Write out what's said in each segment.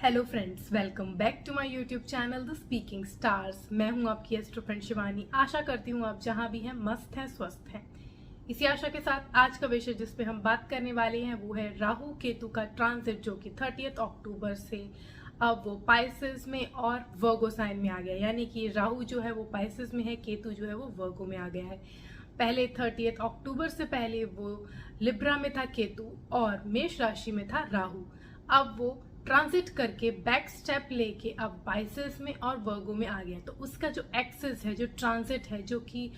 Hello friends, welcome back to my YouTube channel the speaking stars. मैं हूं आपकी astro friend Shivani. आशा करती हूं आप जहां भी हैं मस्त हैं, स्वस्थ हैं। इसी आशा के साथ आज का विषय जिस पे हम बात करने वाले हैं वो है राहु केतु का ट्रांजिट, जो कि 30 अक्टूबर से अब वो पाइसेस में और वर्गो साइन में आ गया। यानी कि राहु जो है वो पाइसेस में है, केतु जो है वो वर्गो में आ गया है। पहले 30 अक्टूबर से पहले वो लिब्रा में था केतु और मेष राशि में था राहु। अब वो ट्रांजिट करके बैक स्टेप लेके अब पाइसेस में और वर्गो में आ गया। तो उसका जो एक्सेस है, जो ट्रांजिट है, जो कि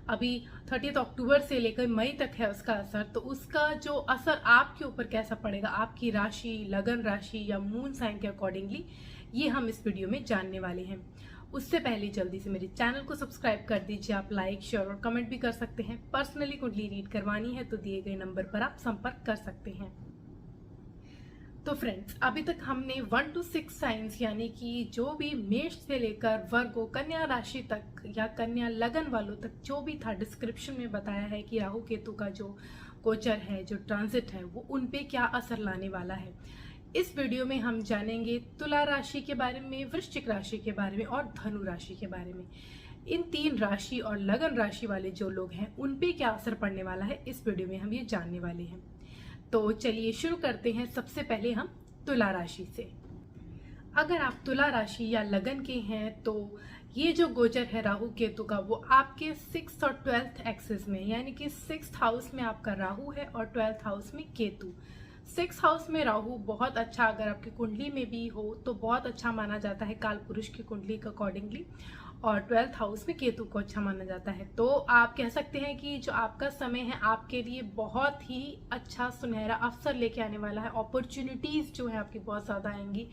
अभी 30 अक्टूबर से लेकर मई तक है उसका असर, तो उसका जो असर आपके ऊपर कैसा पड़ेगा, आपकी राशि, लगन राशि या मून साइन के अकॉर्डिंगली, ये हम इस वीडियो में जानने वाले हैं। उससे पहले जल्दी से मेरे चैनल को सब्सक्राइब कर दीजिए। आप लाइक, शेयर और कमेंट भी कर सकते हैं। पर्सनली कुंडली रीड करवानी है तो दिए गए नंबर पर आप संपर्क कर सकते हैं। तो फ्रेंड्स, अभी तक हमने 1 to 6 साइंस यानी कि जो भी मेष से लेकर वर्गो, कन्या राशि तक या कन्या लगन वालों तक जो भी था, डिस्क्रिप्शन में बताया है कि राहु केतु का जो गोचर है, जो ट्रांजिट है, वो उन पे क्या असर लाने वाला है। इस वीडियो में हम जानेंगे तुला राशि के बारे में, वृश्चिक राशि के बारे में और धनु राशि के बारे में। इन तीन राशि और लगन राशि वाले जो लोग हैं उन पे क्या असर पड़ने वाला है, इस वीडियो में हम ये जानने वाले हैं। तो चलिए शुरू करते हैं। सबसे पहले हम तुला राशि से। अगर आप तुला राशि या लगन के हैं तो ये जो गोचर है राहु केतु का, वो आपके 6th और 12th एक्सिस में, यानी कि 6th हाउस में आपका राहु है और 12th हाउस में केतु। 6th हाउस में राहु बहुत अच्छा, अगर आपकी कुंडली में भी हो तो बहुत अच्छा माना जाता है काल पुरुष की कुंडली के अकॉर्डिंगली, और 12th हाउस में केतु को अच्छा माना जाता है। तो आप कह सकते हैं कि जो आपका समय है आपके लिए बहुत ही अच्छा सुनहरा अवसर लेके आने वाला है। अपॉर्चुनिटीज जो है आपकी बहुत ज़्यादा आएंगी।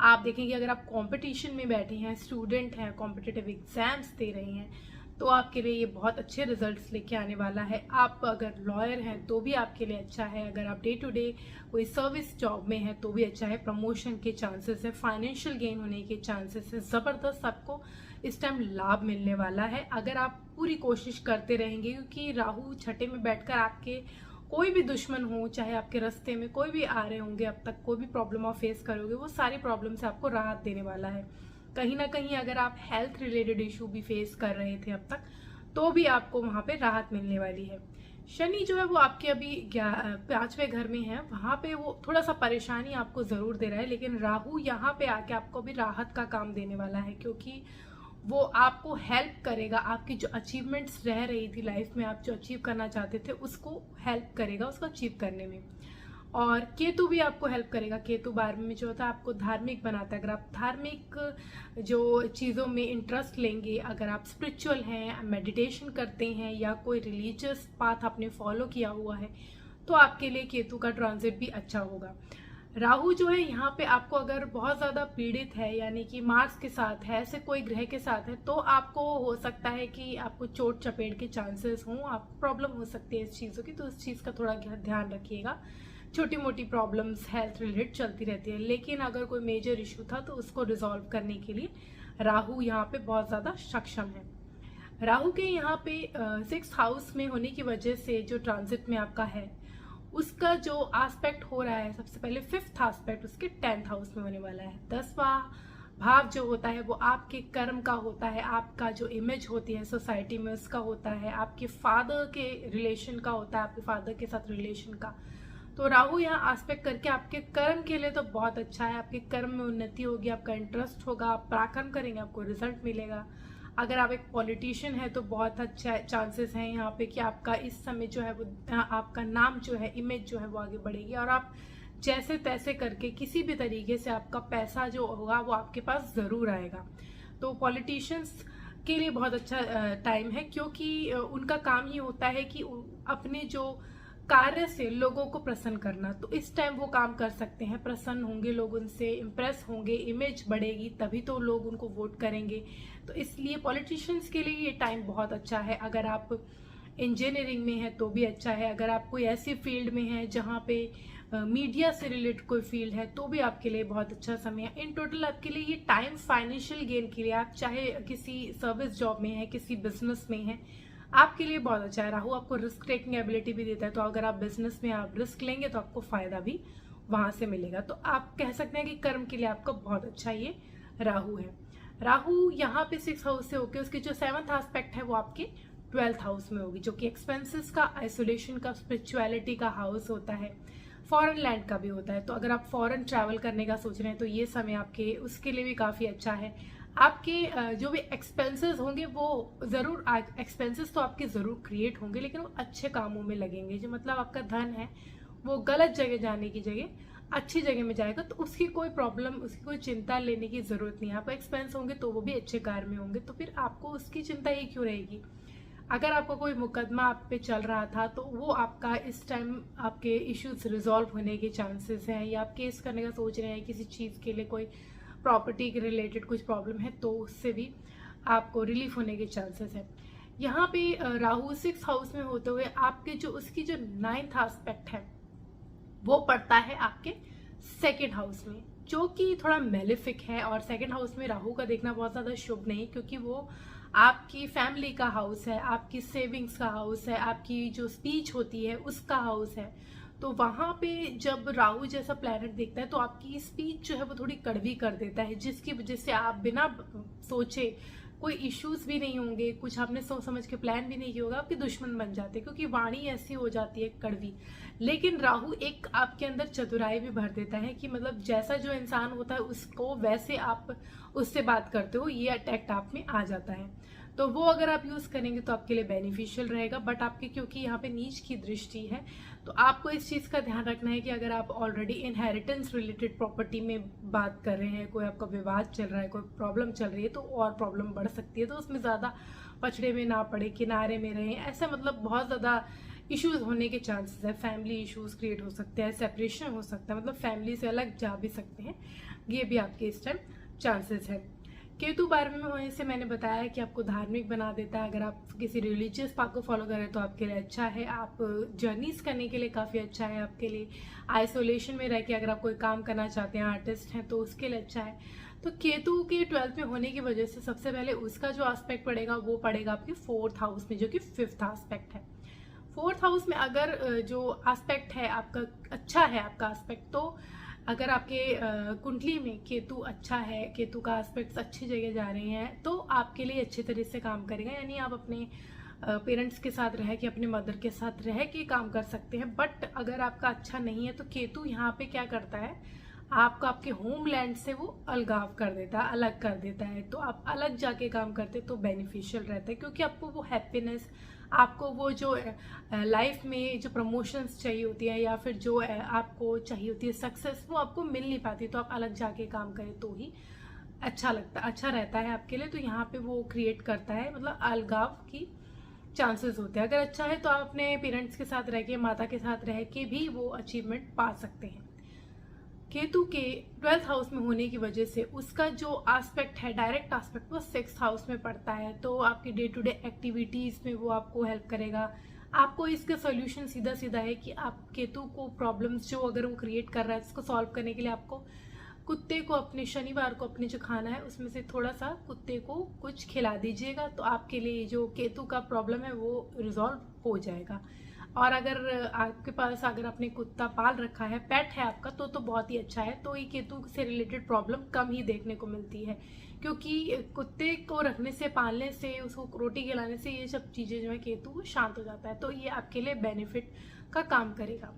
आप देखेंगे अगर आप कंपटीशन में बैठे हैं, स्टूडेंट हैं, कॉम्पिटिटिव एग्जाम्स दे रहे हैं, तो आपके लिए ये बहुत अच्छे रिजल्ट्स लेके आने वाला है। आप अगर लॉयर हैं तो भी आपके लिए अच्छा है। अगर आप डे टू डे कोई सर्विस जॉब में है तो भी अच्छा है। प्रमोशन के चांसेस है, फाइनेंशियल गेन होने के चांसेस है, ज़बरदस्त आपको इस टाइम लाभ मिलने वाला है अगर आप पूरी कोशिश करते रहेंगे। क्योंकि राहु छठे में बैठकर आपके कोई भी दुश्मन हो, चाहे आपके रास्ते में कोई भी आ रहे होंगे, अब तक कोई भी प्रॉब्लम आप फेस करोगे, वो सारी प्रॉब्लम से आपको राहत देने वाला है। कहीं ना कहीं अगर आप हेल्थ रिलेटेड इशू भी फेस कर रहे थे अब तक, तो भी आपको वहां पे राहत मिलने वाली है। शनि जो है वो आपके अभी 5वें घर में है, वहां पे वो थोड़ा सा परेशानी आपको जरूर दे रहा है, लेकिन राहु यहाँ पे आके आपको भी राहत का काम देने वाला है। क्योंकि वो आपको हेल्प करेगा, आपकी जो अचीवमेंट्स रह रही थी लाइफ में, आप जो अचीव करना चाहते थे उसको हेल्प करेगा, उसको अचीव करने में। और केतु भी आपको हेल्प करेगा। केतु 12वें में जो होता है आपको धार्मिक बनाता है। अगर आप धार्मिक जो चीज़ों में इंटरेस्ट लेंगे, अगर आप स्पिरिचुअल हैं, मेडिटेशन करते हैं या कोई रिलीजियस पाथ आपने फॉलो किया हुआ है, तो आपके लिए केतु का ट्रांजिट भी अच्छा होगा। राहु जो है यहाँ पे आपको अगर बहुत ज्यादा पीड़ित है, यानी कि मार्स के साथ है, ऐसे कोई ग्रह के साथ है, तो आपको हो सकता है कि आपको चोट चपेट के चांसेस हों, आपको प्रॉब्लम हो सकती है इस चीज़ों की, तो इस चीज़ का थोड़ा ध्यान रखिएगा। छोटी मोटी प्रॉब्लम्स हेल्थ रिलेटेड चलती रहती है, लेकिन अगर कोई मेजर इशू था तो उसको रिजॉल्व करने के लिए राहु यहाँ पे बहुत ज़्यादा सक्षम है। राहु के यहाँ पे 6th हाउस में होने की वजह से जो ट्रांजिट में आपका है, उसका जो एस्पेक्ट हो रहा है, सबसे पहले 5th एस्पेक्ट उसके 10th हाउस में होने वाला है। 10वां भाव जो होता है वो आपके कर्म का होता है, आपका जो इमेज होती है सोसाइटी में उसका होता है, आपके फादर के रिलेशन का होता है, आपके फादर के साथ रिलेशन का। तो राहु यहाँ एस्पेक्ट करके आपके कर्म के लिए तो बहुत अच्छा है। आपके कर्म में उन्नति होगी, आपका इंटरेस्ट होगा, आप पराक्रम करेंगे, आपको रिजल्ट मिलेगा। अगर आप एक पॉलिटिशियन है तो बहुत अच्छा चांसेस हैं यहाँ पे कि आपका इस समय जो है वो आपका नाम जो है, इमेज जो है वो आगे बढ़ेगी, और आप जैसे तैसे करके किसी भी तरीके से आपका पैसा जो होगा वो आपके पास जरूर आएगा। तो पॉलिटिशियंस के लिए बहुत अच्छा टाइम है, क्योंकि उनका काम ही होता है कि अपने जो कार्य से लोगों को प्रसन्न करना। तो इस टाइम वो काम कर सकते हैं, प्रसन्न होंगे लोग, उनसे इम्प्रेस होंगे, इमेज बढ़ेगी, तभी तो लोग उनको वोट करेंगे। तो इसलिए पॉलिटिशियंस के लिए ये टाइम बहुत अच्छा है। अगर आप इंजीनियरिंग में है तो भी अच्छा है। अगर आप कोई ऐसी फील्ड में है जहाँ पे मीडिया से रिलेटेड कोई फील्ड है तो भी आपके लिए बहुत अच्छा समय है। इन टोटल आपके लिए ये टाइम फाइनेंशियल गेन के लिए, आप चाहे किसी सर्विस जॉब में है, किसी बिजनेस में है, आपके लिए बहुत अच्छा है। राहु आपको रिस्क टेकिंग एबिलिटी भी देता है, तो अगर आप बिजनेस में आप रिस्क लेंगे तो आपको फायदा भी वहां से मिलेगा। तो आप कह सकते हैं कि कर्म के लिए आपका बहुत अच्छा ये राहु है। राहु यहाँ पे 6 हाउस से होके उसकी जो 7th एस्पेक्ट है वो आपके 12th हाउस में होगी, जो कि एक्सपेंसेस का, आइसोलेशन का, स्पिरिचुअलिटी का हाउस होता है, फॉरेन लैंड का भी होता है। तो अगर आप फॉरेन ट्रैवल करने का सोच रहे हैं तो ये समय आपके उसके लिए भी काफ़ी अच्छा है। आपके जो भी एक्सपेंसेस होंगे वो ज़रूर, एक्सपेंसेस तो आपके ज़रूर क्रिएट होंगे, लेकिन वो अच्छे कामों में लगेंगे। जो मतलब आपका धन है वो गलत जगह जाने की जगह अच्छी जगह में जाएगा, तो उसकी कोई प्रॉब्लम, उसकी कोई चिंता लेने की ज़रूरत नहीं है। आपका एक्सपेंस होंगे तो वो भी अच्छे कार्य में होंगे, तो फिर आपको उसकी चिंता ही क्यों रहेगी। अगर आपका कोई मुकदमा आप पे चल रहा था तो वो आपका इस टाइम आपके इश्यूज रिजॉल्व होने के चांसेस हैं, या आप केस करने का सोच रहे हैं किसी चीज़ के लिए, कोई प्रॉपर्टी के रिलेटेड कुछ प्रॉब्लम है तो उससे भी आपको रिलीफ होने के चांसेस हैं। यहाँ पे राहु 6 हाउस में होते हुए आपके जो उसकी जो 9th एस्पेक्ट है वो पड़ता है आपके 2nd हाउस में, जो कि थोड़ा मेलिफिक है। और 2nd हाउस में राहु का देखना बहुत ज़्यादा शुभ नहीं, क्योंकि वो आपकी फैमिली का हाउस है, आपकी सेविंग्स का हाउस है, आपकी जो स्पीच होती है उसका हाउस है। तो वहाँ पे जब राहु जैसा प्लैनेट देखता है तो आपकी स्पीच जो है वो थोड़ी कड़वी कर देता है, जिसकी वजह से आप बिना सोचे, कोई इश्यूज भी नहीं होंगे, कुछ आपने सोच समझ के प्लान भी नहीं किया होगा, आपके दुश्मन बन जाते हैं, क्योंकि वाणी ऐसी हो जाती है कड़वी। लेकिन राहु एक आपके अंदर चतुराई भी भर देता है कि मतलब जैसा जो इंसान होता है उसको वैसे आप उससे बात करते हो, ये अटैक्ट आप में आ जाता है। तो वो अगर आप यूज करेंगे तो आपके लिए बेनिफिशियल रहेगा। बट आपके क्योंकि यहाँ पे नीच की दृष्टि है तो आपको इस चीज का ध्यान रखना है कि अगर आप ऑलरेडी इनहेरिटेंस रिलेटेड प्रॉपर्टी में बात कर रहे हैं, कोई आपका विवाद चल रहा है, कोई प्रॉब्लम चल रही है, तो और प्रॉब्लम बढ़ सकती है। तो उसमें ज्यादा पछड़े में ना पड़े, किनारे में रहें, ऐसा मतलब बहुत ज्यादा इश्यूज होने के चांसेस है। फैमिली इश्यूज क्रिएट हो सकते हैं, सेपरेशन हो सकता है, मतलब फैमिली से अलग जा भी सकते हैं, ये भी आपके इस टाइम चांसेस है। केतु 12वें में होने से मैंने बताया कि आपको धार्मिक बना देता है। अगर आप किसी रिलीजियस पाथ को फॉलो करें तो आपके लिए अच्छा है, आप जर्नीज करने के लिए काफ़ी अच्छा है आपके लिए। आइसोलेशन में रह के अगर आप कोई काम करना चाहते हैं, आर्टिस्ट हैं, तो उसके लिए अच्छा है। तो केतु के 12th में होने की वजह से सबसे पहले उसका जो एस्पेक्ट पड़ेगा वो पड़ेगा आपके 4th हाउस में, जो कि 5th एस्पेक्ट है। 4th हाउस में अगर जो एस्पेक्ट है आपका अच्छा है, आपका एस्पेक्ट, तो अगर आपके कुंडली में केतु अच्छा है, केतु का एस्पेक्ट्स अच्छी जगह जा रहे हैं, तो आपके लिए अच्छे तरह से काम करेगा। यानी आप अपने पेरेंट्स के साथ रह के, अपने मदर के साथ रह के काम कर सकते हैं। बट अगर आपका अच्छा नहीं है तो केतु यहाँ पे क्या करता है, आपको आपके होमलैंड से वो अलगाव कर देता है, अलग कर देता है। तो आप अलग जाके काम करते तो बेनिफिशियल रहता है, क्योंकि आपको वो हैप्पीनेस, आपको वो जो लाइफ में जो प्रमोशंस चाहिए होती है, या फिर जो आपको चाहिए होती है सक्सेस, वो आपको मिल नहीं पाती। तो आप अलग जाके काम करें तो ही अच्छा रहता है आपके लिए। तो यहाँ पे वो क्रिएट करता है, मतलब अलगाव की चांसेस होते हैं। अगर अच्छा है तो आप अपने पेरेंट्स के साथ रह के, माता के साथ रह के भी वो अचीवमेंट पा सकते हैं। केतु के 12th हाउस में होने की वजह से उसका जो एस्पेक्ट है, डायरेक्ट एस्पेक्ट, वो 6th हाउस में पड़ता है। तो आपकी डे टू डे एक्टिविटीज में वो आपको हेल्प करेगा। आपको इसका सोल्यूशन सीधा सीधा है कि आप केतु को प्रॉब्लम्स जो अगर वो क्रिएट कर रहा है उसको सॉल्व करने के लिए आपको कुत्ते को, अपने शनिवार को अपने जो खाना है उसमें से थोड़ा सा कुत्ते को कुछ खिला दीजिएगा, तो आपके लिए जो केतु का प्रॉब्लम है वो रिजॉल्व हो जाएगा। और अगर आपके पास, अगर आपने कुत्ता पाल रखा है, पेट है आपका, तो बहुत ही अच्छा है। तो ये केतु से रिलेटेड प्रॉब्लम कम ही देखने को मिलती है, क्योंकि कुत्ते को रखने से, पालने से, उसको रोटी खिलाने से ये सब चीज़ें जो है केतु शांत हो जाता है। तो ये आपके लिए बेनिफिट का काम करेगा।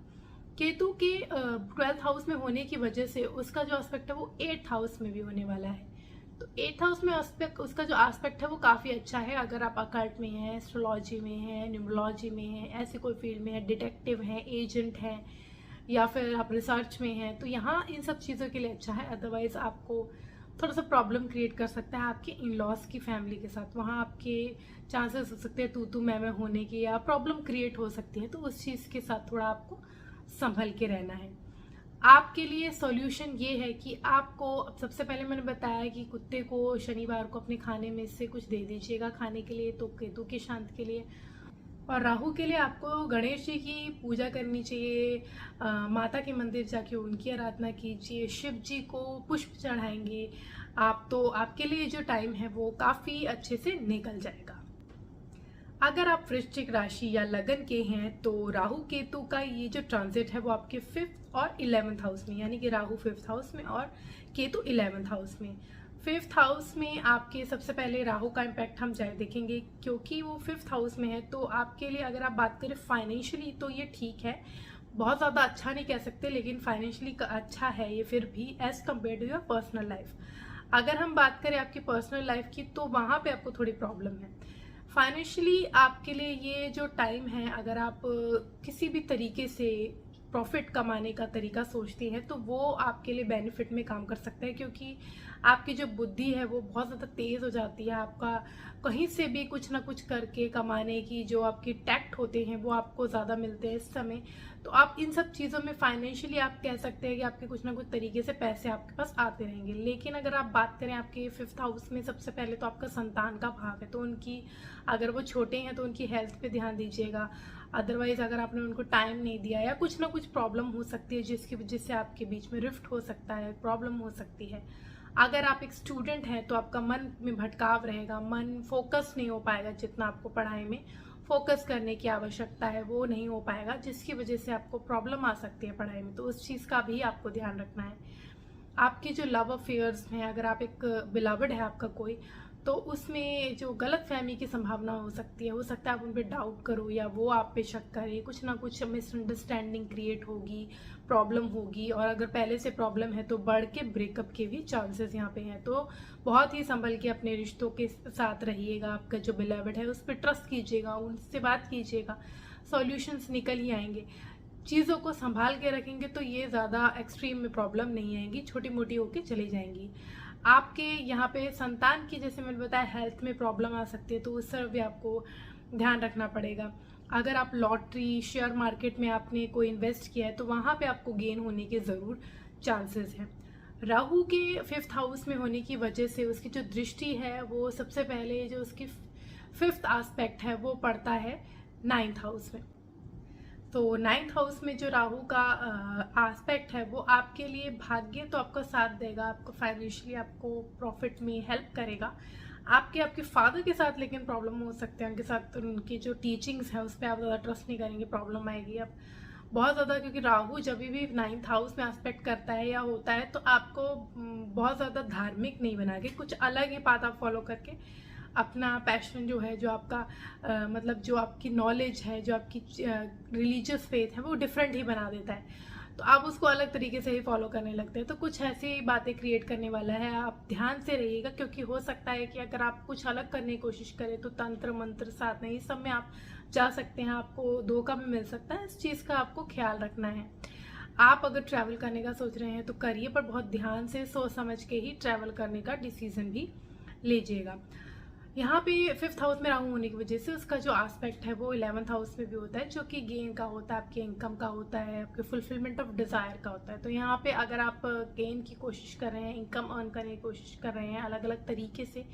केतु के 12th हाउस में होने की वजह से उसका जो एस्पेक्ट है वो 8th हाउस में भी होने वाला है। तो 8th हाउस में एस्पेक्ट, उसका जो एस्पेक्ट है वो काफ़ी अच्छा है। अगर आप अकल्ट में हैं, एस्ट्रोलॉजी में हैं, न्यूमरोलॉजी में हैं, ऐसे कोई फील्ड में है, डिटेक्टिव हैं, एजेंट हैं, या फिर आप रिसर्च में हैं, तो यहाँ इन सब चीज़ों के लिए अच्छा है। अदरवाइज आपको थोड़ा सा प्रॉब्लम क्रिएट कर सकता है आपके इन लॉज की फैमिली के साथ। वहाँ आपके चांसेस हो सकते हैं तू मैं होने की, या प्रॉब्लम क्रिएट हो सकती है। तो उस चीज़ के साथ थोड़ा आपको संभल के रहना है। आपके लिए सॉल्यूशन ये है कि आपको, सबसे पहले मैंने बताया कि कुत्ते को शनिवार को अपने खाने में से कुछ दे दीजिएगा खाने के लिए, तो केतु की शांति के लिए। और राहु के लिए आपको गणेश जी की पूजा करनी चाहिए, माता के मंदिर जाके उनकी आराधना कीजिए, शिव जी को पुष्प चढ़ाएंगे आप, तो आपके लिए जो टाइम है वो काफ़ी अच्छे से निकल जाएगा। अगर आप वृश्चिक राशि या लगन के हैं तो राहु केतु का ये जो ट्रांजिट है वो आपके 5th और 11th हाउस में, यानी कि राहु 5th हाउस में और केतु 11th हाउस में। 5th हाउस में आपके सबसे पहले राहु का इम्पैक्ट हम जाए देखेंगे, क्योंकि वो 5th हाउस में है। तो आपके लिए अगर आप बात करें फाइनेंशियली तो ये ठीक है, बहुत ज़्यादा अच्छा नहीं कह सकते, लेकिन फाइनेंशियली अच्छा है ये फिर भी as compare to your personal life. अगर हम बात करें आपकी पर्सनल लाइफ की तो वहाँ पे आपको थोड़ी प्रॉब्लम है। फाइनेंशियली आपके लिए ये जो टाइम है, अगर आप किसी भी तरीके से प्रॉफिट कमाने का तरीका सोचते हैं तो वो आपके लिए बेनिफिट में काम कर सकता है, क्योंकि आपकी जो बुद्धि है वो बहुत ज़्यादा तेज़ हो जाती है। आपका कहीं से भी कुछ ना कुछ करके कमाने की जो आपकी टैक्ट होते हैं वो आपको ज़्यादा मिलते हैं इस समय। तो आप इन सब चीज़ों में फाइनेंशियली आप कह सकते हैं कि आपके कुछ ना कुछ तरीके से पैसे आपके पास आते रहेंगे। लेकिन अगर आप बात करें आपके 5th हाउस में, सबसे पहले तो आपका संतान का भाव है, तो उनकी अगर वो छोटे हैं तो उनकी हेल्थ पे ध्यान दीजिएगा। अदरवाइज अगर आपने उनको टाइम नहीं दिया या कुछ ना कुछ प्रॉब्लम हो सकती है जिसकी वजह से आपके बीच में रिफ्ट हो सकता है, प्रॉब्लम हो सकती है। अगर आप एक स्टूडेंट हैं तो आपका मन में भटकाव रहेगा, मन फोकस नहीं हो पाएगा, जितना आपको पढ़ाई में फोकस करने की आवश्यकता है वो नहीं हो पाएगा, जिसकी वजह से आपको प्रॉब्लम आ सकती है पढ़ाई में। तो उस चीज़ का भी आपको ध्यान रखना है। आपके जो लव अफेयर्स हैं, अगर आप एक बिलवड है आपका कोई, तो उसमें जो गलत फहमी की संभावना हो सकती है, हो सकता है आप उन पर डाउट करो या वो आप पे शक करे, कुछ ना कुछ मिसअंडरस्टैंडिंग क्रिएट होगी, प्रॉब्लम होगी। और अगर पहले से प्रॉब्लम है तो बढ़ के ब्रेकअप के भी चांसेस यहाँ पे हैं। तो बहुत ही संभल के अपने रिश्तों के साथ रहिएगा। आपका जो बिलवड है उस पर ट्रस्ट कीजिएगा, उनसे बात कीजिएगा, सॉल्यूशंस निकल ही आएंगे। चीज़ों को संभाल के रखेंगे तो ये ज़्यादा एक्सट्रीम में प्रॉब्लम नहीं आएंगी, छोटी मोटी होके चली जाएंगी। आपके यहाँ पे संतान की, जैसे मैंने बताया, हेल्थ में प्रॉब्लम आ सकती है, तो उस तरफ भी आपको ध्यान रखना पड़ेगा। अगर आप लॉटरी, शेयर मार्केट में आपने कोई इन्वेस्ट किया है तो वहाँ पे आपको गेन होने के ज़रूर चांसेस हैं। राहु के 5th हाउस में होने की वजह से उसकी जो दृष्टि है वो सबसे पहले जो उसकी 5th एस्पेक्ट है वो पड़ता है 9th हाउस में। तो 9th हाउस में जो राहु का एस्पेक्ट है वो आपके लिए भाग्य तो आपका साथ देगा, आपको फाइनेंशियली आपको प्रॉफिट में हेल्प करेगा। आपके फादर के साथ लेकिन प्रॉब्लम हो सकते हैं, उनके साथ उनकी जो टीचिंग्स है उस पर आप ज़्यादा ट्रस्ट नहीं करेंगे, प्रॉब्लम आएगी अब बहुत ज़्यादा। क्योंकि राहु जब भी 9th हाउस में एस्पेक्ट करता है या होता है तो आपको बहुत ज़्यादा धार्मिक नहीं बना के कुछ अलग ही पाथ आप फॉलो करके अपना पैशन जो है, जो आपका मतलब जो आपकी नॉलेज है, जो आपकी रिलीजियस फेथ है वो डिफरेंट ही बना देता है। तो आप उसको अलग तरीके से ही फॉलो करने लगते हैं। तो कुछ ऐसी बातें क्रिएट करने वाला है, आप ध्यान से रहिएगा, क्योंकि हो सकता है कि अगर आप कुछ अलग करने की कोशिश करें तो तंत्र मंत्र साथ में इस सब में आप जा सकते हैं, आपको धोखा भी मिल सकता है। इस चीज़ का आपको ख्याल रखना है। आप अगर ट्रैवल करने का सोच रहे हैं तो करिए, पर बहुत ध्यान से सोच समझ के ही ट्रैवल करने का डिसीजन भी लीजिएगा। यहाँ पे 5th हाउस में राहु होने की वजह से उसका जो एस्पेक्ट है वो 11th हाउस में भी होता है, जो कि गेन का होता है, आपके इनकम का होता है, आपके फुलफिलमेंट ऑफ डिज़ायर का होता है। तो यहाँ पे अगर आप गेन की कोशिश कर रहे हैं, इनकम अर्न करने की कोशिश कर रहे हैं अलग अलग तरीके से,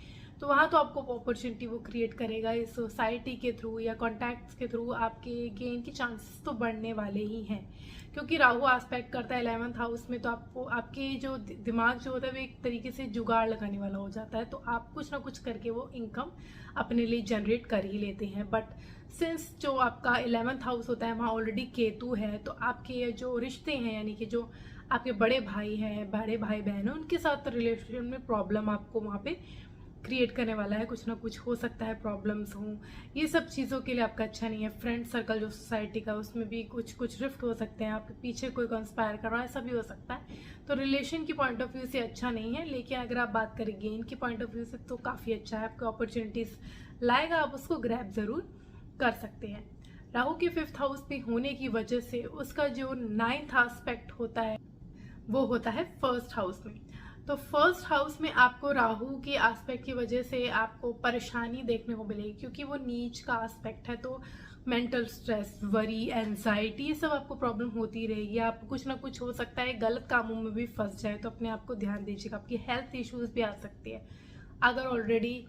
तो वहाँ तो आपको अपॉर्चुनिटी वो क्रिएट करेगा। इस सोसाइटी के थ्रू या कॉन्टैक्ट्स के थ्रू आपके गेन के चांसेस तो बढ़ने वाले ही हैं, क्योंकि राहु एस्पेक्ट करता है 11th हाउस में। तो आपको आपके जो दिमाग जो होता है वो एक तरीके से जुगाड़ लगाने वाला हो जाता है, तो आप कुछ ना कुछ करके वो इनकम अपने लिए जनरेट कर ही लेते हैं। बट सिंस जो आपका 11th हाउस होता है वहाँ ऑलरेडी केतु है, तो आपके जो रिश्ते हैं, यानी कि जो आपके बड़े भाई हैं, बड़े भाई बहन हैं, उनके साथ रिलेशन में प्रॉब्लम आपको वहाँ पे क्रिएट करने वाला है। कुछ ना कुछ हो सकता है, प्रॉब्लम्स हों, ये सब चीज़ों के लिए आपका अच्छा नहीं है। फ्रेंड सर्कल जो सोसाइटी का, उसमें भी कुछ रिफ्ट हो सकते हैं, आपके पीछे कोई कंस्पायर कर रहा है, ऐसा भी हो सकता है। तो रिलेशन की पॉइंट ऑफ व्यू से अच्छा नहीं है। लेकिन अगर आप बात करें गेन की पॉइंट ऑफ व्यू से तो काफ़ी अच्छा है, आपको अपॉर्चुनिटीज़ लाएगा, आप उसको ग्रैब ज़रूर कर सकते हैं। राहु के 5th हाउस में होने की वजह से उसका जो 9th एस्पेक्ट होता है वो होता है 1st हाउस में। तो 1st हाउस में आपको राहु के एस्पेक्ट की वजह से आपको परेशानी देखने को मिलेगी, क्योंकि वो नीच का एस्पेक्ट है। तो मेंटल स्ट्रेस, वरी, एंजाइटी, ये सब आपको प्रॉब्लम होती रहेगी। आप कुछ ना कुछ हो सकता है गलत कामों में भी फंस जाए, तो अपने आप को ध्यान दीजिएगा। आपकी हेल्थ इश्यूज भी आ सकती है। अगर ऑलरेडी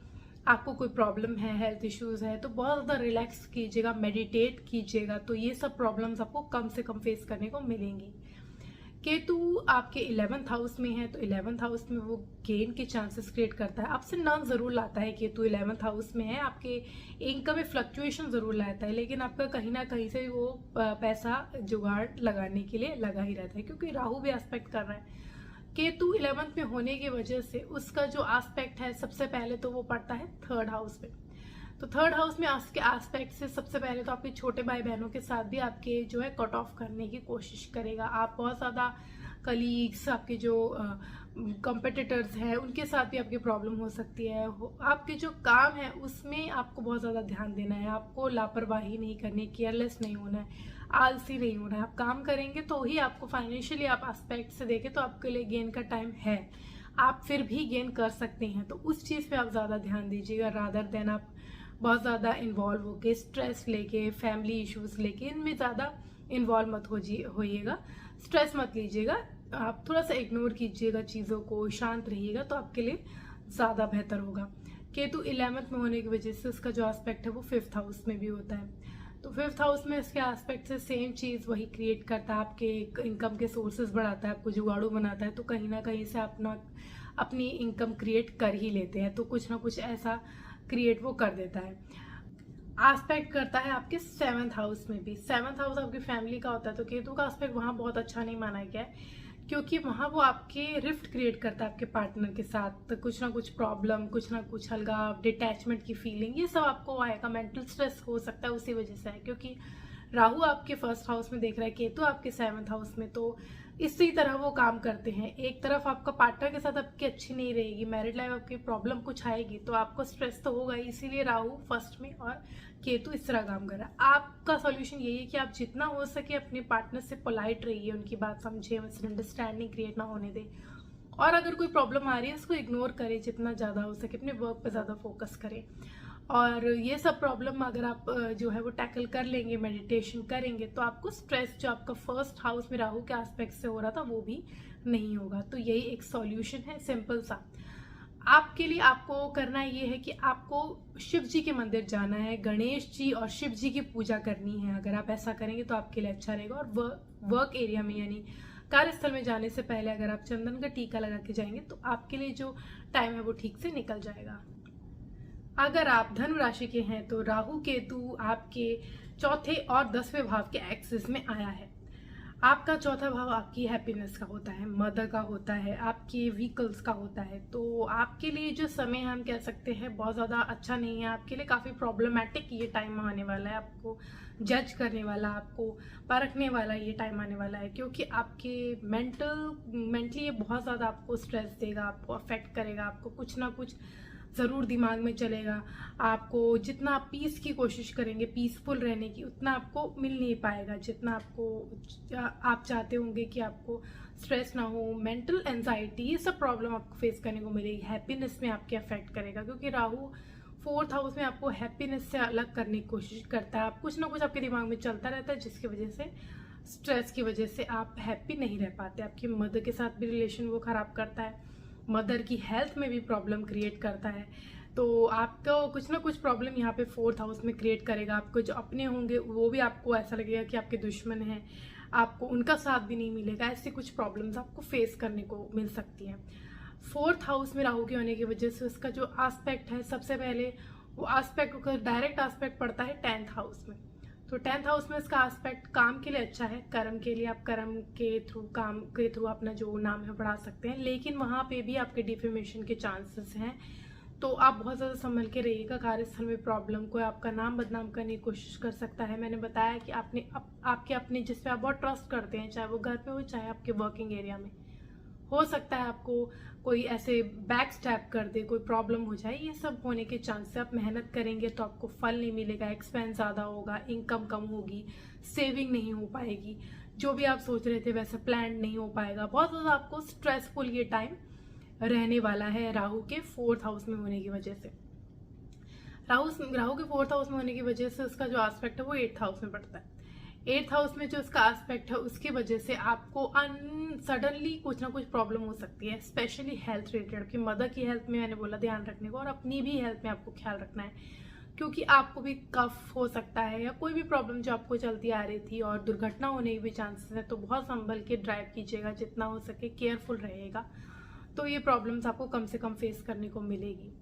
आपको कोई प्रॉब्लम है, हेल्थ इश्यूज है, तो बहुत ज़्यादा रिलैक्स कीजिएगा, मेडिटेट कीजिएगा, तो ये सब प्रॉब्लम्स आपको कम से कम फेस करने को मिलेंगी। केतु आपके 11th हाउस में है, तो 11th हाउस में वो गेन के चांसेस क्रिएट करता है, अप्स एंड डाउन जरूर लाता है। केतु 11th हाउस में है, आपके इनकम में फ्लक्चुएशन जरूर लाता है, लेकिन आपका कहीं ना कहीं से वो पैसा जुगाड़ लगाने के लिए लगा ही रहता है, क्योंकि राहु भी एस्पेक्ट कर रहा है। केतु 11th में होने की वजह से उसका जो एस्पेक्ट है सबसे पहले तो वो पड़ता है 3rd हाउस में। तो 3rd हाउस में आपके एस्पेक्ट से सबसे पहले तो आपके छोटे भाई बहनों के साथ भी आपके जो है कट ऑफ करने की कोशिश करेगा। आप बहुत ज़्यादा कलीग्स, आपके जो कॉम्पिटिटर्स हैं उनके साथ भी आपकी प्रॉब्लम हो सकती है। आपके जो काम है उसमें आपको बहुत ज़्यादा ध्यान देना है, आपको लापरवाही नहीं करनी, केयरलेस नहीं होना है, आलसी नहीं होना है। आप काम करेंगे तो ही आपको फाइनेंशियली आप एस्पेक्ट से देखें तो आपके लिए गेन का टाइम है, आप फिर भी गेन कर सकते हैं। तो उस चीज़ पे आप ज़्यादा ध्यान दीजिएगा, रादर देन आप बहुत ज़्यादा इन्वॉल्व होके स्ट्रेस लेके, फैमिली इश्यूज लेके इनमें ज़्यादा इन्वॉल्व मत होइएगा, स्ट्रेस मत लीजिएगा। आप थोड़ा सा इग्नोर कीजिएगा चीज़ों को, शांत रहिएगा, तो आपके लिए ज़्यादा बेहतर होगा। केतु 11th में होने की वजह से उसका जो एस्पेक्ट है वो 5th हाउस में भी होता है। तो 5th हाउस में इसके एस्पेक्ट से सेम चीज़ वही क्रिएट करता है, आपके इनकम के सोर्सेज बढ़ाता है, आपको जुगाड़ू बनाता है। तो कहीं ना कहीं से अपनी इनकम क्रिएट कर ही लेते हैं, तो कुछ ना कुछ ऐसा क्रिएट वो कर देता है। एस्पेक्ट करता है आपके 7th हाउस में भी। 7th हाउस आपकी फैमिली का होता है, तो केतु का एस्पेक्ट वहाँ बहुत अच्छा नहीं माना गया है, क्योंकि वहाँ वो आपके रिफ्ट क्रिएट करता है आपके पार्टनर के साथ। तो कुछ ना कुछ प्रॉब्लम, कुछ ना कुछ अलगाव, डिटैचमेंट की फीलिंग, ये सब आपको आएगा। मेंटल स्ट्रेस हो सकता है उसी वजह से है, क्योंकि राहु आपके 1st हाउस में देख रहा है, केतु आपके 7th हाउस में। तो इसी तरह वो काम करते हैं। एक तरफ आपका पार्टनर के साथ आपकी अच्छी नहीं रहेगी, मैरिड लाइफ आपकी प्रॉब्लम कुछ आएगी, तो आपको स्ट्रेस तो होगा ही, इसीलिए राहु 1st में और केतु इस तरह काम कर रहा है। आपका सॉल्यूशन यही है कि आप जितना हो सके अपने पार्टनर से पोलाइट रहिए, उनकी बात समझिए, मिसअंडरस्टैंडिंग क्रिएट ना होने दें, और अगर कोई प्रॉब्लम आ रही है उसको इग्नोर करें, जितना ज़्यादा हो सके अपने वर्क पे ज़्यादा फोकस करें। और ये सब प्रॉब्लम अगर आप जो है वो टैकल कर लेंगे, मेडिटेशन करेंगे, तो आपको स्ट्रेस जो आपका 1st हाउस में राहु के एस्पेक्ट से हो रहा था वो भी नहीं होगा। तो यही एक सॉल्यूशन है सिंपल सा आपके लिए। आपको करना ये है कि आपको शिव जी के मंदिर जाना है, गणेश जी और शिव जी की पूजा करनी है। अगर आप ऐसा करेंगे तो आपके लिए अच्छा रहेगा। और वर्क एरिया में यानी कार्यस्थल में जाने से पहले अगर आप चंदन का टीका लगा के जाएंगे तो आपके लिए जो टाइम है वो ठीक से निकल जाएगा। अगर आप धनु राशि के हैं तो राहु केतु आपके 4th और 10वें भाव के एक्सिस में आया है। आपका 4था भाव आपकी हैप्पीनेस का होता है, मदर का होता है, आपके व्हीकल्स का होता है। तो आपके लिए जो समय हम कह सकते हैं बहुत ज़्यादा अच्छा नहीं है, आपके लिए काफ़ी प्रॉब्लमेटिक ये टाइम आने वाला है। आपको जज करने वाला, आपको परखने वाला ये टाइम आने वाला है, क्योंकि आपके मेंटली ये बहुत ज़्यादा आपको स्ट्रेस देगा, आपको अफेक्ट करेगा, आपको कुछ ना कुछ ज़रूर दिमाग में चलेगा। आपको जितना आप पीस की कोशिश करेंगे, पीसफुल रहने की, उतना आपको मिल नहीं पाएगा जितना आप चाहते होंगे कि आपको स्ट्रेस ना हो। मेंटल एंजाइटी, ये सब प्रॉब्लम आपको फेस करने को मिलेगी। हैप्पीनेस में आपके अफेक्ट करेगा, क्योंकि राहु 4th हाउस में आपको हैप्पीनेस से अलग करने की कोशिश करता है। आप कुछ ना कुछ आपके दिमाग में चलता रहता है, जिसकी वजह से स्ट्रेस की वजह से आप हैप्पी नहीं रह पाते। आपकी मदर के साथ भी रिलेशन वो ख़राब करता है, मदर की हेल्थ में भी प्रॉब्लम क्रिएट करता है। तो आपको कुछ ना कुछ प्रॉब्लम यहाँ पे 4th हाउस में क्रिएट करेगा। आपको जो अपने होंगे वो भी आपको ऐसा लगेगा कि आपके दुश्मन हैं, आपको उनका साथ भी नहीं मिलेगा। ऐसी कुछ प्रॉब्लम्स आपको फेस करने को मिल सकती हैं। 4th हाउस में राहु के होने की वजह से उसका जो एस्पेक्ट है, सबसे पहले वो एस्पेक्ट का डायरेक्ट एस्पेक्ट पड़ता है 10th हाउस में। तो 10th हाउस में इसका एस्पेक्ट काम के लिए अच्छा है, कर्म के लिए। आप कर्म के थ्रू, काम के थ्रू अपना जो नाम है बढ़ा सकते हैं, लेकिन वहाँ पे भी आपके डिफेमेशन के चांसेस हैं। तो आप बहुत ज़्यादा संभल के रहिएगा। कार्यस्थल में प्रॉब्लम, कोई आपका नाम बदनाम करने की कोशिश कर सकता है। मैंने बताया कि आपके अपने जिस पे आप बहुत ट्रस्ट करते हैं, चाहे वो घर पे हो चाहे आपके वर्किंग एरिया में, हो सकता है आपको कोई ऐसे बैक स्टैप कर दे, कोई प्रॉब्लम हो जाए। ये सब होने के चांस है। आप मेहनत करेंगे तो आपको फल नहीं मिलेगा, एक्सपेंस ज़्यादा होगा, इनकम कम होगी, सेविंग नहीं हो पाएगी, जो भी आप सोच रहे थे वैसे प्लान नहीं हो पाएगा। बहुत ज़्यादा आपको स्ट्रेसफुल ये टाइम रहने वाला है राहु के 4th हाउस में होने की वजह से। राहु के 4th हाउस में होने की वजह से उसका जो एस्पेक्ट है वो 8th हाउस में पड़ता है। 8th हाउस में जो उसका एस्पेक्ट है उसकी वजह से आपको सडनली कुछ ना कुछ प्रॉब्लम हो सकती है, स्पेशली हेल्थ रिलेटेड। कि मदर की हेल्थ में मैंने बोला ध्यान रखने को, और अपनी भी हेल्थ में आपको ख्याल रखना है। क्योंकि आपको भी कफ हो सकता है या कोई भी प्रॉब्लम जो आपको चलती आ रही थी और दुर्घटना होने के भी चांसेस है, तो बहुत संभल के ड्राइव कीजिएगा, जितना हो सके केयरफुल रहेगा, तो ये प्रॉब्लम्स आपको कम से कम फेस करने को मिलेगी।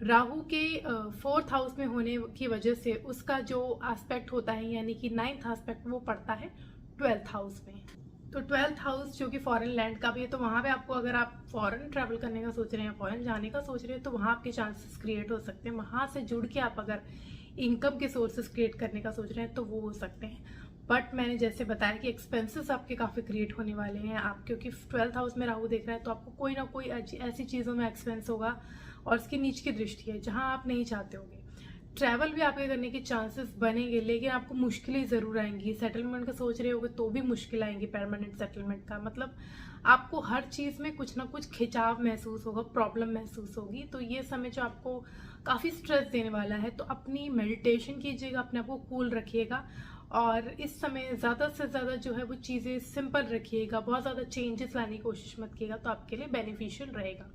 राहु के 4th हाउस में होने की वजह से उसका जो एस्पेक्ट होता है यानी कि 9th एस्पेक्ट वो पड़ता है 12th हाउस में। तो 12th हाउस जो कि फॉरेन लैंड का भी है, तो वहाँ पे आपको अगर आप फॉरेन ट्रैवल करने का सोच रहे हैं, फॉरेन जाने का सोच रहे हैं, तो वहाँ आपके चांसेस क्रिएट हो सकते हैं। वहाँ से जुड़ के आप अगर इनकम के सोर्सेस क्रिएट करने का सोच रहे हैं तो वो हो सकते हैं। बट मैंने जैसे बताया कि एक्सपेंसेस आपके काफ़ी क्रिएट होने वाले हैं। आप क्योंकि 12th हाउस में राहु देख रहा है, तो आपको कोई ना कोई ऐसी चीज़ों में एक्सपेंस होगा और इसकी नीच की दृष्टि है जहाँ आप नहीं चाहते होंगे। ट्रैवल भी आपके करने के चांसेस बनेंगे, लेकिन आपको मुश्किलें ज़रूर आएंगी। सेटलमेंट का सोच रहे होगे तो भी मुश्किल आएंगी। परमानेंट सेटलमेंट का मतलब आपको हर चीज़ में कुछ ना कुछ खिंचाव महसूस होगा, प्रॉब्लम महसूस होगी। तो ये समय जो आपको काफ़ी स्ट्रेस देने वाला है, तो अपनी मेडिटेशन कीजिएगा, अपने आप को कूल रखिएगा और इस समय ज़्यादा से ज़्यादा जो है वो चीज़ें सिंपल रखिएगा। बहुत ज़्यादा चेंजेस लाने की कोशिश मत कीजिएगा, तो आपके लिए बेनिफिशियल रहेगा।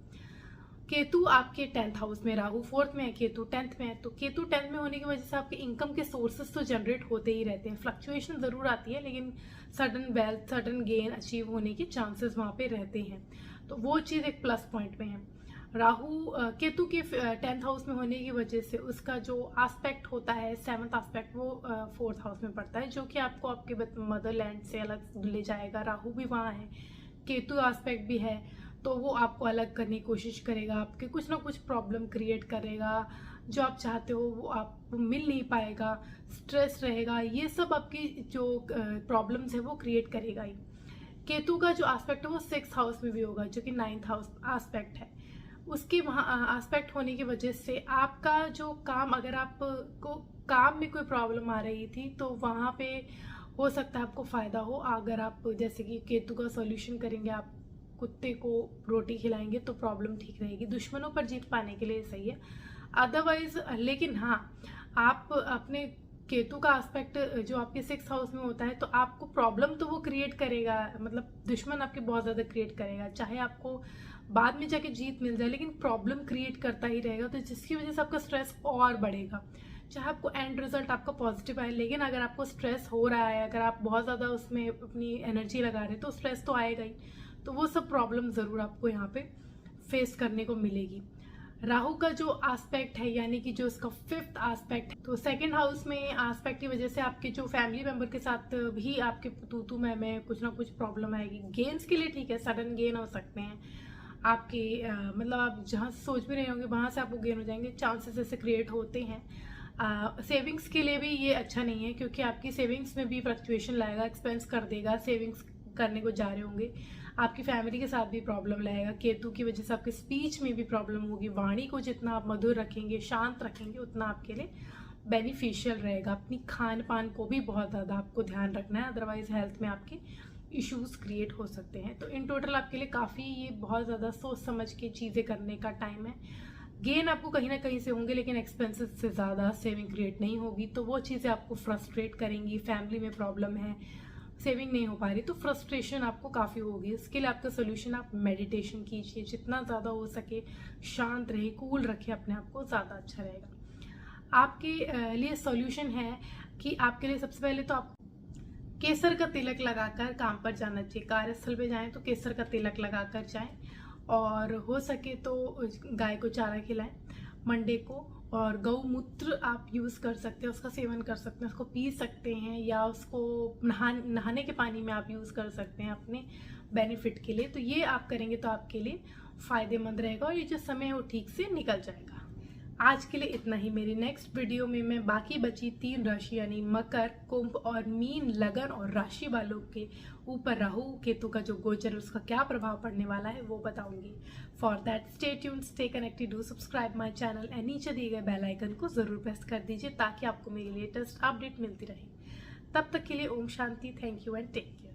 केतु आपके 10th हाउस में, राहु 4th में है, केतु 10th में है। तो केतु 10th में होने की वजह से आपके इनकम के सोर्सेस तो जनरेट होते ही रहते हैं। फ्लक्चुएशन ज़रूर आती है, लेकिन sudden wealth, sudden gain achieve होने के चांसेस वहाँ पे रहते हैं। तो वो चीज़ एक प्लस पॉइंट में है। राहु केतु के 10th हाउस में होने की वजह से उसका जो एस्पेक्ट होता है 7th एस्पेक्ट, वो 4th हाउस में पड़ता है, जो कि आपको आपके मदरलैंड से अलग ले जाएगा। राहु भी वहाँ है, केतु एस्पेक्ट भी है, तो वो आपको अलग करने की कोशिश करेगा, आपके कुछ ना कुछ प्रॉब्लम क्रिएट करेगा। जो आप चाहते हो वो आपको मिल नहीं पाएगा, स्ट्रेस रहेगा, ये सब आपकी जो प्रॉब्लम्स है वो क्रिएट करेगा ही। केतु का जो एस्पेक्ट है वो 6th हाउस में भी होगा, जो कि 9th हाउस एस्पेक्ट है। उसके वहाँ एस्पेक्ट होने की वजह से आपका जो काम, अगर आपको काम में कोई प्रॉब्लम आ रही थी तो वहाँ पे हो सकता है आपको फ़ायदा हो। अगर आप जैसे कि केतु का सॉल्यूशन करेंगे, आप कुत्ते को रोटी खिलाएंगे तो प्रॉब्लम ठीक रहेगी। दुश्मनों पर जीत पाने के लिए सही है। अदरवाइज लेकिन हाँ, आप अपने केतु का एस्पेक्ट जो आपके 6th हाउस में होता है, तो आपको प्रॉब्लम तो वो क्रिएट करेगा, मतलब दुश्मन आपके बहुत ज़्यादा क्रिएट करेगा। चाहे आपको बाद में जाके जीत मिल जाए, लेकिन प्रॉब्लम क्रिएट करता ही रहेगा, तो जिसकी वजह से आपका स्ट्रेस और बढ़ेगा। चाहे आपको एंड रिजल्ट आपका पॉजिटिव आए, लेकिन अगर आपको स्ट्रेस हो रहा है, अगर आप बहुत ज़्यादा उसमें अपनी एनर्जी लगा रहे हैं, तो स्ट्रेस तो आएगा ही। तो वो सब प्रॉब्लम ज़रूर आपको यहाँ पे फेस करने को मिलेगी। राहु का जो एस्पेक्ट है यानी कि जो इसका 5th एस्पेक्ट है, तो 2nd हाउस में एस्पेक्ट की वजह से आपके जो फैमिली मेंबर के साथ भी आपके तू मैं कुछ ना कुछ प्रॉब्लम आएगी। गेन्स के लिए ठीक है, सडन गेन हो सकते हैं आपके, मतलब आप जहाँ सोच भी रहे होंगे वहाँ से आपको गेन हो जाएंगे, चांसेस ऐसे क्रिएट होते हैं। सेविंग्स के लिए भी ये अच्छा नहीं है, क्योंकि आपकी सेविंग्स में भी फ्लक्चुएशन लाएगा, एक्सपेंस कर देगा। सेविंग्स करने को जा रहे होंगे, आपकी फैमिली के साथ भी प्रॉब्लम लाएगा। केतु की वजह से आपके स्पीच में भी प्रॉब्लम होगी। वाणी को जितना आप मधुर रखेंगे, शांत रखेंगे, उतना आपके लिए बेनिफिशियल रहेगा। अपनी खान पान को भी बहुत ज़्यादा आपको ध्यान रखना है, अदरवाइज हेल्थ में आपके इश्यूज क्रिएट हो सकते हैं। तो इन टोटल आपके लिए काफ़ी ये बहुत ज़्यादा सोच समझ के चीज़ें करने का टाइम है। गेन आपको कहीं ना कहीं से होंगे, लेकिन एक्सपेंसेस से ज़्यादा सेविंग क्रिएट नहीं होगी, तो वो चीज़ें आपको फ्रस्ट्रेट करेंगी। फैमिली में प्रॉब्लम है, सेविंग नहीं हो पा रही, तो फ्रस्ट्रेशन आपको काफ़ी होगी। इसके लिए आपका सोल्यूशन, आप मेडिटेशन कीजिए, जितना ज़्यादा हो सके शांत रहे, कूल रखे अपने आप को, ज़्यादा अच्छा रहेगा। आपके लिए सोल्यूशन है कि आपके लिए सबसे पहले तो आप केसर का तिलक लगाकर काम पर जाना चाहिए। कार्यस्थल पे जाएं तो केसर का तिलक लगाकर जाएं, और हो सके तो गाय को चारा खिलाएं मंडे को। और गौमूत्र आप यूज़ कर सकते हैं, उसका सेवन कर सकते हैं, उसको पी सकते हैं, या उसको नहाने के पानी में आप यूज़ कर सकते हैं अपने बेनिफिट के लिए। तो ये आप करेंगे तो आपके लिए फ़ायदेमंद रहेगा और ये जो समय है वो ठीक से निकल जाएगा। आज के लिए इतना ही। मेरी नेक्स्ट वीडियो में मैं बाकी बची 3 राशि यानी मकर, कुंभ और मीन लगन और राशि वालों के ऊपर राहु केतु का जो गोचर उसका क्या प्रभाव पड़ने वाला है वो बताऊंगी। For that stay tuned, stay connected, do subscribe my channel and नीचे दिए गए बेल आइकन को जरूर प्रेस कर दीजिए ताकि आपको मेरी लेटेस्ट अपडेट मिलती रहे। तब तक के लिए Om Shanti, thank you and take care.